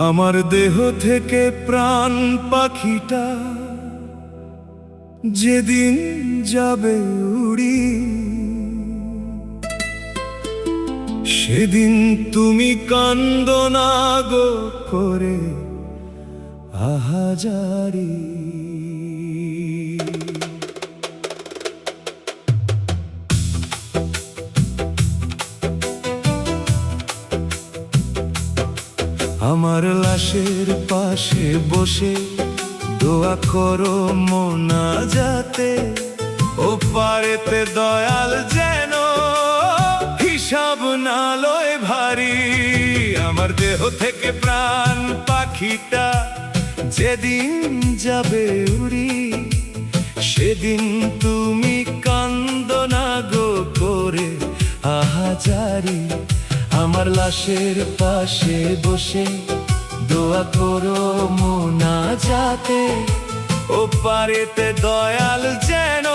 আমার দেহ থেকে প্রাণ পাখিটা যেদিন যাবে উড়ি, সেদিন তুমি কান্দো না গো করে আহাজারি। আমার লাশের পাশে বসে দোয়া করো মোনাজাতে, ও পারেতে দয়াল যেন হিসাব না লয় ভারী। আমার দেহ থেকে প্রাণ পাখিটা যেদিন যাবে উড়ি, সেদিন তুমি কান্দো না গো করে আহাজারি। আমার লাশের পাশে বসে দোয়া করো মোনাজাতে, ও পারেতে দয়াল যেন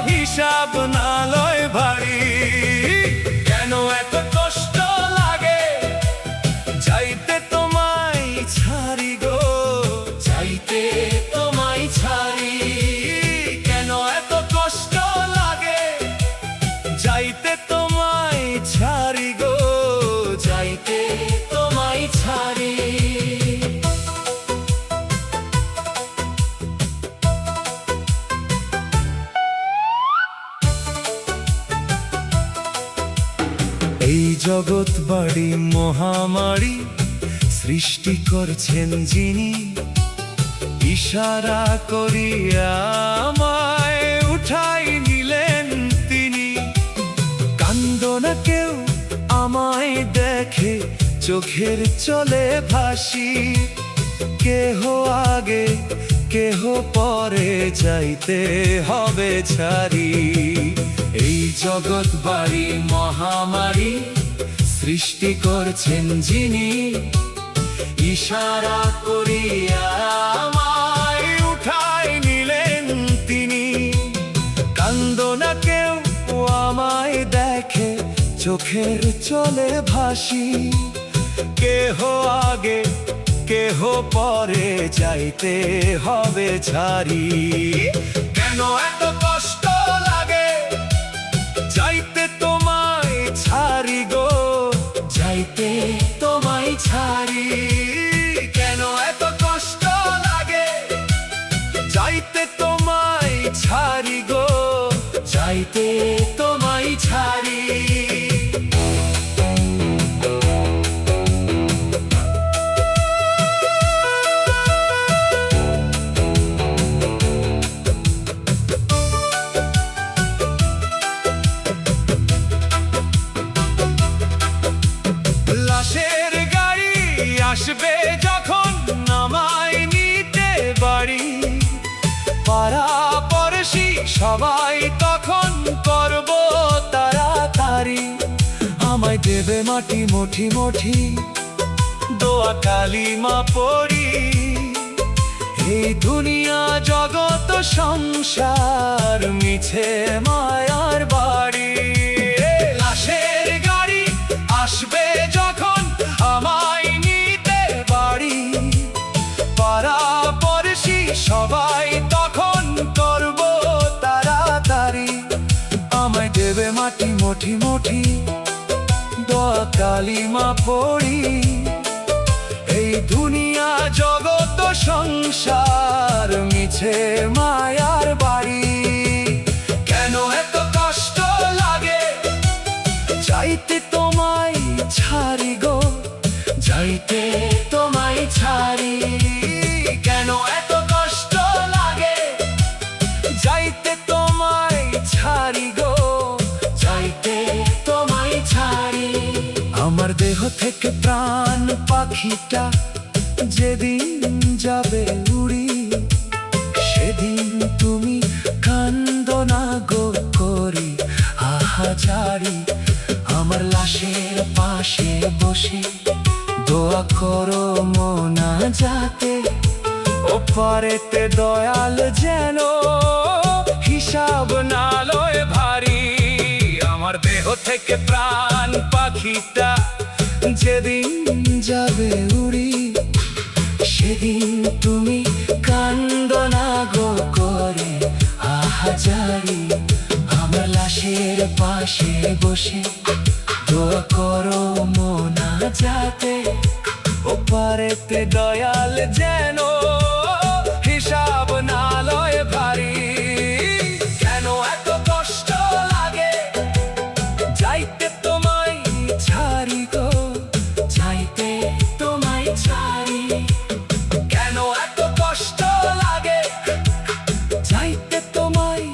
হিসাব না লয় ভারী। কেন এত কষ্ট লাগে যাইতে তোমায় ছাড়ি গো, যাইতে তোমায় ছাড়ি। কেন এত কষ্ট লাগে যাইতে তোমায় ছাড়ি গো, যাইতে তোমায় ছাড়ি। এই জগৎ বাড়ি মহামারী সৃষ্টি করছেন যিনি, ইশারা করিয়া আমায় উঠাই নিলেন তিনি। কান্দো না কেউ আমায় দেখে চোখের চলে ভাসি, কেহ আগে কেহ পরে যাইতে হবে ছাড়ি। এই জগৎ বাড়ি মহামারী সৃষ্টি করছেন যিনি, ইশারা করিয়া আমায় উঠাই নিলেন তিনি। কান্দো না কেউ আমায় দেখে চোখের চলে ভাসি, কেহ আগে কেহ পরে যাইতে হবে ছাড়ি। কেন এত কষ্ট লাগে যাইতে তোমায় ছাড়ি গো, যাইতে তোমায় ছাড়ি। কেন এত কষ্ট লাগে যাইতে তোমায় ছাড়ি গো, যাইতে তোমায় ছাড়ি। লাশের গাড়ি আসবে যখন নামায় নিতে বাড়ি, পাড়া পড়শি সবাই তখন করব তাড়াতাড়ি। আমায় দেবে মাটি মুঠি মুঠি দোয়া কালিমা পড়ি। এই দুনিয়া জগৎ সংসার মিছে মায়ার বাড়ি। লাশের গাড়ি আসবে যখন আমায় নিতে বাড়ি, পাড়া পড়শি সবাই তখন করব তাড়াতাড়ি। আমায় দেবে মাটি মুঠি মুঠি দোয়া কালিমা পড়ি। এই দুনিয়া জগৎ সংসার মিছে মায়ার বাড়ি। কেন এত কষ্ট লাগে যাইতে তোমায় ছাড়ি গো, যাইতে তোমায় ছাড়ি। কেন এত কষ্ট লাগে যাইতে তোমায় ছাড়ি গো, যাইতে তোমায় ছাড়ি। আমার দেহ থেকে প্রাণ পাখিটা যেদিন যাবে উড়ি, সেদিন তুমি কান্দো না গো করি আহাজারি। আমার লাশের পাশে বসে দোয়া করো মোনাজাতে, ও পারেতে দয়াল যেন হিসাব না লয় ভারী। আমার দেহ থেকে প্রাণ পাখিটা যেদিন যাবে উড়ি সেদিন তুমি কান্দো না গো করে আহাজারি। আমার লাশের পাশে বসে দোয়া করো মোনা যাতে ওপারেতে দয়াল যেন হিসাব না লয় ভারী। কেন এত কষ্ট লাগে যাইতে তোমায় ছাড়ি গো, যাইতে তোমায় ছাড়ি। কেন এত কষ্ট লাগে যাইতে তোমায়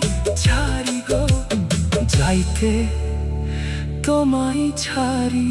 ছাড়ি গো, যাইতে তোমায় ছাড়ি।